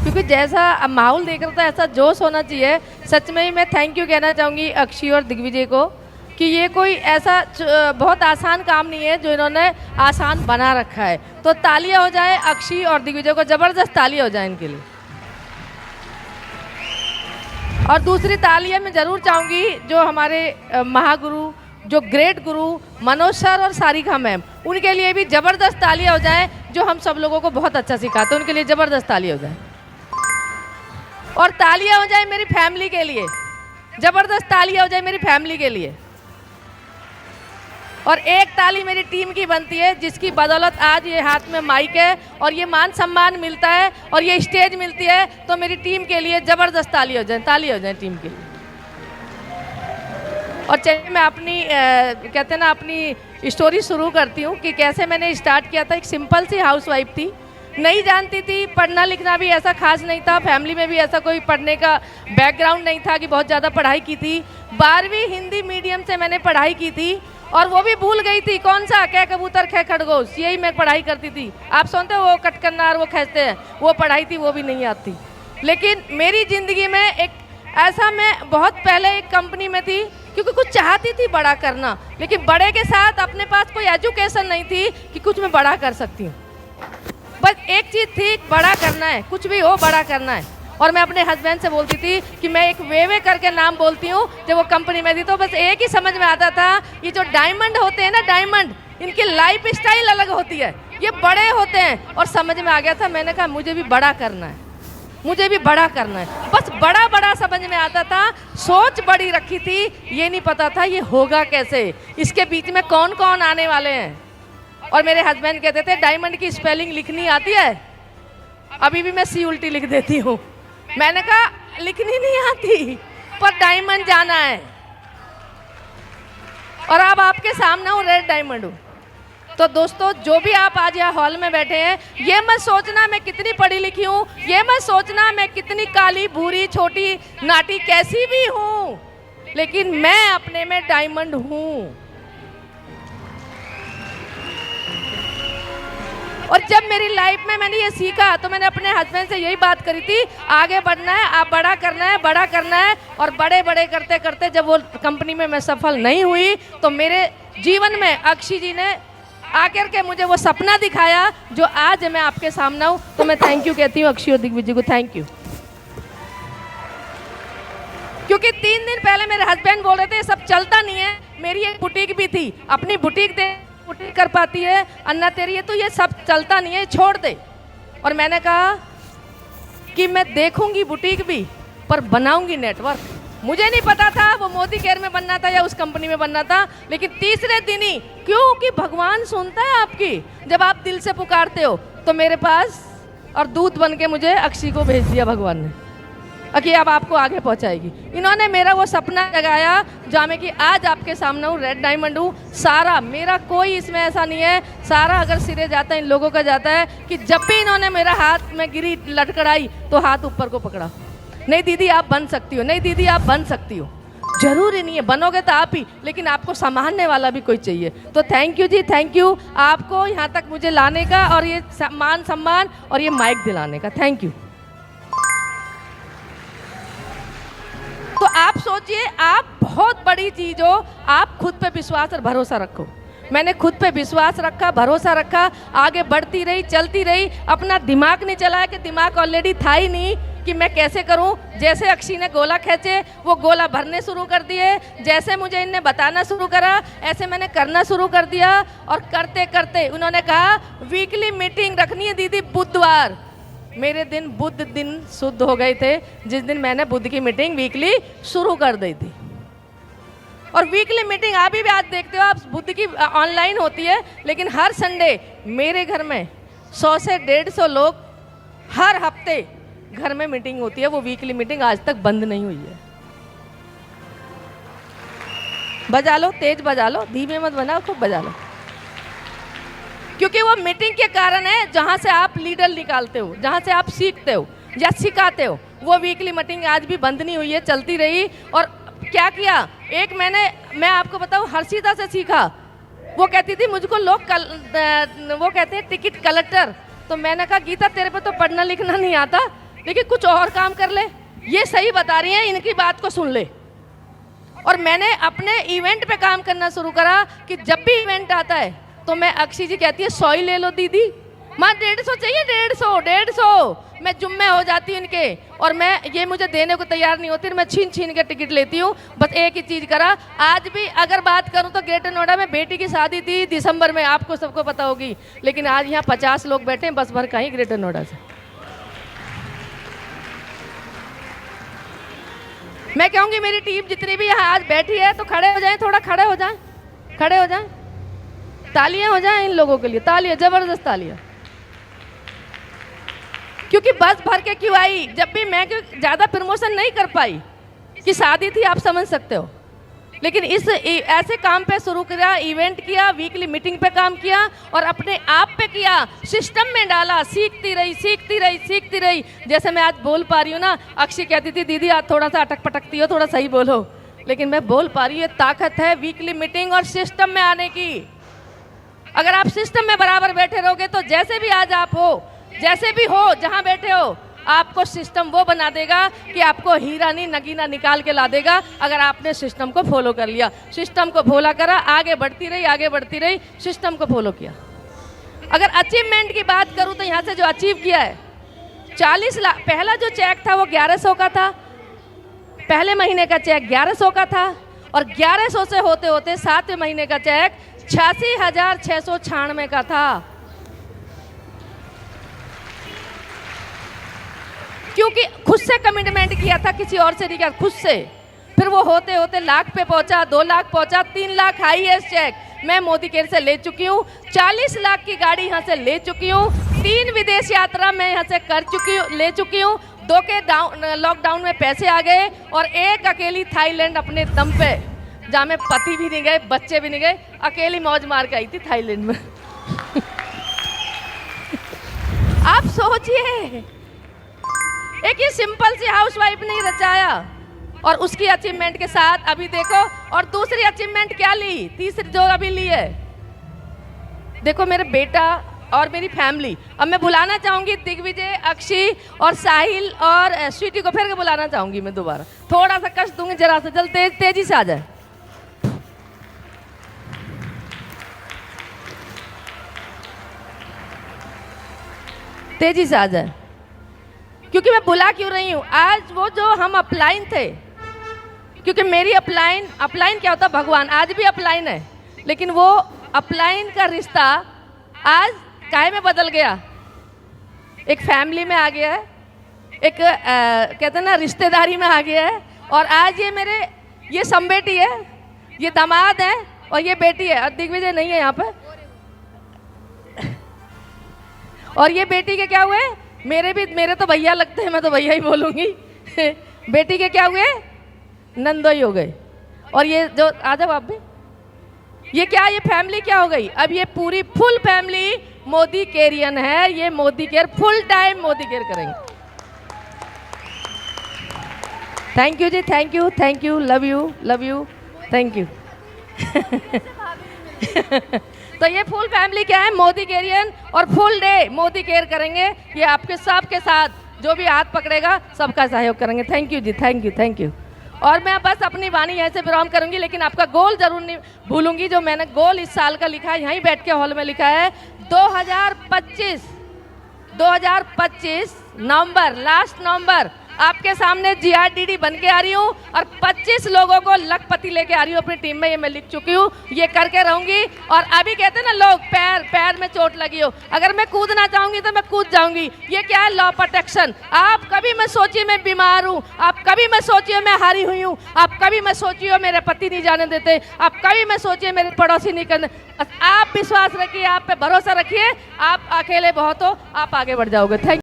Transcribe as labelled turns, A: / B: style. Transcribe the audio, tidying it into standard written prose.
A: क्योंकि जैसा अब माहौल देख रहा था ऐसा जोश होना चाहिए। सच में ही मैं थैंक यू कहना चाहूँगी अक्षी और दिग्विजय को कि ये कोई ऐसा बहुत आसान काम नहीं है जो इन्होंने आसान बना रखा है। तो तालियां हो जाए अक्षी और दिग्विजय को, ज़बरदस्त तालियां हो जाए इनके लिए। और दूसरी तालियां मैं ज़रूर चाहूँगी जो हमारे महागुरु, जो ग्रेट गुरु मनोज सर और सारिका मैम, उनके लिए भी ज़बरदस्त तालियां हो जाए, जो हम सब लोगों को बहुत अच्छा सिखाते हैं। उनके लिए ज़बरदस्त तालियां हो जाए। और तालियां हो जाए मेरी फैमिली के लिए, ज़बरदस्त तालियां हो जाए मेरी फैमिली के लिए। और एक ताली मेरी टीम की बनती है जिसकी बदौलत आज ये हाथ में माइक है और ये मान सम्मान मिलता है और ये स्टेज मिलती है। तो मेरी टीम के लिए ज़बरदस्त ताली हो जाए टीम के लिए। और चलिए मैं अपनी कहते हैं ना अपनी स्टोरी शुरू करती हूँ कि कैसे मैंने स्टार्ट किया था। एक सिंपल सी हाउसवाइफ थी, नहीं जानती थी, पढ़ना लिखना भी ऐसा खास नहीं था, फैमिली में भी ऐसा कोई पढ़ने का बैकग्राउंड नहीं था कि बहुत ज़्यादा पढ़ाई की थी। 12वीं हिंदी मीडियम से मैंने पढ़ाई की थी और वो भी भूल गई थी कौन सा कै कबूतर खे खरगोश, यही मैं पढ़ाई करती थी। आप सुनते हो वो कट करना और वो खींचते हैं, वो पढ़ाई थी, वो भी नहीं आती। लेकिन मेरी ज़िंदगी में एक ऐसा, मैं बहुत पहले एक कंपनी में थी क्योंकि कुछ चाहती थी बड़ा करना, लेकिन बड़े के साथ अपने पास कोई एजुकेशन नहीं थी कि कुछ मैं बड़ा कर सकती हूँ। बस एक चीज़ थी, बड़ा करना है, कुछ भी हो बड़ा करना है। और मैं अपने हस्बैंड से बोलती थी कि मैं एक वे करके नाम बोलती हूँ। जब वो कंपनी में थी तो बस एक ही समझ में आता था, ये जो डायमंड होते हैं ना, डायमंड, इनकी लाइफ स्टाइल अलग होती है, ये बड़े होते हैं। और समझ में आ गया था, मैंने कहा मुझे भी बड़ा करना है, मुझे भी बड़ा करना है। बस बड़ा बड़ा समझ में आता था, सोच बड़ी रखी थी, ये नहीं पता था ये होगा कैसे, इसके बीच में कौन कौन आने वाले हैं। और मेरे हस्बैंड कहते थे डायमंड की स्पेलिंग लिखनी आती है? अभी भी मैं सी उल्टी लिख देती हूँ। मैंने कहा लिखनी नहीं आती, पर डायमंड जाना है। और अब आपके सामने हूँ, रेड डायमंड हूँ। तो दोस्तों, जो भी आप आज यहाँ हॉल में बैठे हैं, ये मत सोचना मैं कितनी पढ़ी लिखी हूँ, ये मत सोचना मैं कितनी काली भूरी छोटी नाटी कैसी भी हूँ, लेकिन मैं अपने में डायमंड हूँ। और जब मेरी लाइफ में मैंने ये सीखा तो मैंने अपने हस्बैंड से यही बात करी थी, आगे बढ़ना है, आप बड़ा करना है, बड़ा करना है। और बड़े बड़े करते करते जब वो कंपनी में मैं सफल नहीं हुई तो मेरे जीवन में अक्षी जी ने आकर के मुझे वो सपना दिखाया जो आज मैं आपके सामने हूँ। तो मैं थैंक यू कहती हूँ अक्षी और दिग्विजय को, थैंक यू। क्योंकि 3 दिन पहले मेरे हस्बैंड बोल रहे थे सब चलता नहीं है। मेरी एक बुटीक भी थी, अपनी बुटीक दे बुटीक कर पाती है अन्ना तेरी है, तो ये सब चलता नहीं है, छोड़ दे। और मैंने कहा कि मैं देखूंगी बुटीक भी, पर बनाऊंगी नेटवर्क। मुझे नहीं पता था वो मोदी केयर में बनना था या उस कंपनी में बनना था, लेकिन तीसरे दिन ही, क्योंकि भगवान सुनता है आपकी जब आप दिल से पुकारते हो। तो मेरे पास और दूत बन के मुझे अक्षी को भेज दिया भगवान ने कि अब आपको आगे पहुंचाएगी। इन्होंने मेरा वो सपना जगाया जहाँ मैं कि आज आपके सामने हूँ, रेड डायमंड हूँ। सारा मेरा कोई इसमें ऐसा नहीं है, सारा अगर सिरे जाता है इन लोगों का जाता है कि जब भी इन्होंने मेरा हाथ में गिरी लटकड़ाई तो हाथ ऊपर को पकड़ा, नहीं दीदी आप बन सकती हो, नहीं दीदी आप बन सकती हो। जरूरी नहीं है बनोगे तो आप ही, लेकिन आपको संभालने वाला भी कोई चाहिए। तो thank you ji, thank you आपको यहाँ तक मुझे लाने का और ये मान सम्मान और ये माइक दिलाने का, थैंक यू। तो आप सोचिए, आप बहुत बड़ी चीज़ हो, आप खुद पे विश्वास और भरोसा रखो। मैंने खुद पे विश्वास रखा, भरोसा रखा, आगे बढ़ती रही, चलती रही। अपना दिमाग नहीं चलाया कि दिमाग ऑलरेडी था ही नहीं कि मैं कैसे करूं। जैसे अक्षी ने गोला खींचे, वो गोला भरने शुरू कर दिए। जैसे मुझे इनने बताना शुरू करा, ऐसे मैंने करना शुरू कर दिया। और करते करते उन्होंने कहा वीकली मीटिंग रखनी है दीदी बुधवार। मेरे दिन बुध दिन शुद्ध हो गए थे जिस दिन मैंने बुध की मीटिंग वीकली शुरू कर दी थी। और वीकली मीटिंग आप भी आज देखते हो, आप बुध की ऑनलाइन होती है, लेकिन हर संडे मेरे घर में 100 से 150 लोग हर हफ्ते घर में मीटिंग होती है। वो वीकली मीटिंग आज तक बंद नहीं हुई है। बजा लो, तेज बजा लो, धीमे मत बनाओ, खूब बजा लो, क्योंकि वो मीटिंग के कारण है जहाँ से आप लीडर निकालते हो, जहाँ से आप सीखते हो या सिखाते हो। वो वीकली मीटिंग आज भी बंद नहीं हुई है, चलती रही। और क्या किया, एक मैं आपको बताऊँ हर्षिता से सीखा। वो कहती थी मुझको लोग वो कहते हैं टिकट कलेक्टर। तो मैंने कहा गीता तेरे पे तो पढ़ना लिखना नहीं आता, लेकिन कुछ और काम कर ले, ये सही बता रही हैं, इनकी बात को सुन ले। और मैंने अपने इवेंट पे काम करना शुरू करा कि जब भी इवेंट आता है तो मैं, अक्षी जी कहती है 100 ही ले लो दीदी, माँ 150 चाहिए, 150 मैं जुम्मे हो जाती हूँ इनके, और मैं ये मुझे देने को तैयार नहीं होती, मैं छीन छीन के टिकट लेती हूँ। बस एक ही चीज़ करा, आज भी अगर बात करूँ तो ग्रेटर नोएडा में बेटी की शादी थी दिसंबर में, आपको सबको पता होगी, लेकिन आज यहाँ 50 लोग बैठे हैं बस भर कहीं ग्रेटर नोएडा से। मैं कहूँगी मेरी टीम जितनी भी यहाँ आज बैठी है तो खड़े हो जाएं, थोड़ा खड़े हो जाएं, खड़े हो जाएं, तालियां हो जाएं इन लोगों के लिए, तालियां, जबरदस्त तालियां। क्योंकि बस भर के क्यों आई, जब भी मैं ज़्यादा प्रमोशन नहीं कर पाई कि शादी थी, आप समझ सकते हो, लेकिन इस ऐसे काम पे शुरू किया, इवेंट किया, वीकली मीटिंग पे काम किया और अपने आप पे किया, सिस्टम में डाला, सीखती रही सीखती रही सीखती रही। जैसे मैं आज बोल पा रही हूँ ना, अक्षय कहती थी दीदी आज थोड़ा सा अटक पटकती हो, थोड़ा सही बोलो, लेकिन मैं बोल पा रही हूँ। ये ताकत है वीकली मीटिंग और सिस्टम में आने की। अगर आप सिस्टम में बराबर बैठे रहोगे तो जैसे भी आज आप हो, जैसे भी हो, जहाँ बैठे हो, आपको सिस्टम वो बना देगा कि आपको हीरा नहीं नगीना निकाल के ला देगा, अगर आपने सिस्टम को फॉलो कर लिया। सिस्टम को फॉलो करा, आगे बढ़ती रही आगे बढ़ती रही, सिस्टम को फॉलो किया। अगर अचीवमेंट की बात करूं तो यहाँ से जो अचीव किया है 40 लाख, पहला जो चेक था वो 1100 का था, पहले महीने का चेक 1100 का था, और 1100 से होते होते 7वें महीने का चेक 86,696 का था। क्योंकि खुद से कमिटमेंट किया था, किसी और से नहीं किया, खुद से। फिर वो होते होते लाख पे पहुंचा, 2 लाख पहुंचा, 3 लाख हाईएस्ट चेक मैं मोदी केयर से ले चुकी हूँ, 40 लाख की गाड़ी यहाँ से ले चुकी हूँ, 3 विदेश यात्रा मैं यहाँ से कर चुकी हूँ, ले चुकी हूँ, 2 के लॉकडाउन में पैसे आ गए, और 1 अकेली थाईलैंड अपने दम पे, जहाँ में पति भी नहीं गए, बच्चे भी नहीं गए, अकेली मौज मार के आई थी थाईलैंड में। आप सोचिए, एक ये सिंपल सी हाउसवाइफ ने रचाया, और उसकी अचीवमेंट के साथ अभी देखो, और दूसरी अचीवमेंट क्या ली, तीसरी जो अभी ली है, देखो मेरे बेटा और मेरी फैमिली। अब मैं बुलाना चाहूंगी दिग्विजय, अक्षी और साहिल और स्वीटी को फिर बुलाना चाहूंगी मैं दोबारा, थोड़ा सा कष्ट दूंगी, जरा सा जल तेजी से आ जाए। तेजी से आ जाए, क्योंकि मैं बुला क्यों रही हूँ आज, वो जो हम अपलाइन थे, क्योंकि मेरी अपलाइन क्या होता, भगवान आज भी अपलाइन है, लेकिन वो अपलाइन का रिश्ता आज काहे में बदल गया, एक फैमिली में आ गया है, एक कहते हैं ना रिश्तेदारी में आ गया है। और आज ये समबेटी है, ये दामाद है और ये बेटी है, और दिग्विजय नहीं है यहाँ पे, और ये बेटी के क्या हुए, मेरे तो भैया लगते हैं, मैं तो भैया ही बोलूँगी। बेटी के क्या हुए, नंदोई हो गए। और ये जो आ जाओ आप भी, ये क्या, ये फैमिली क्या हो गई, अब ये पूरी फुल फैमिली मोदी केरियन है, ये Modi care full time Modi care करेंगे। Thank you ji, thank you, love you, thank you. तो ये फुल फैमिली क्या है, मोदी केरियन, और फुल डे मोदी केयर करेंगे। ये आपके सबके साथ जो भी हाथ पकड़ेगा सबका सहयोग करेंगे। Thank you ji, thank you. और मैं बस अपनी वाणी यहाँ से विराम करूंगी, लेकिन आपका गोल जरूर नहीं भूलूंगी, जो मैंने गोल इस साल का लिखा है, यहीं बैठ के हॉल में लिखा है, 2025 नवंबर, लास्ट नवंबर आपके सामने जीआरडीडी बन के आ रही हूँ, और 25 लोगों को लखपति लेके आ रही हूँ अपनी टीम में, ये मैं लिख चुकी हूँ, ये करके रहूंगी। और अभी कहते हैं ना लोग, पैर में चोट लगी हो, अगर मैं कूदना चाहूंगी तो मैं कूद जाऊंगी। ये क्या है, लॉ प्रोटेक्शन। आप कभी मैं सोचिए मैं बीमार हूँ, आप कभी मैं सोचिए मैं हारी हुई हूँ, आप कभी मैं सोचिए मेरे पति नहीं जाने देते, आप कभी मैं सोचिए मेरे पड़ोसी नहीं करने, आप विश्वास रखिए, आप पे भरोसा रखिए, आप अकेले बहुत हो, आप आगे बढ़ जाओगे। थैंक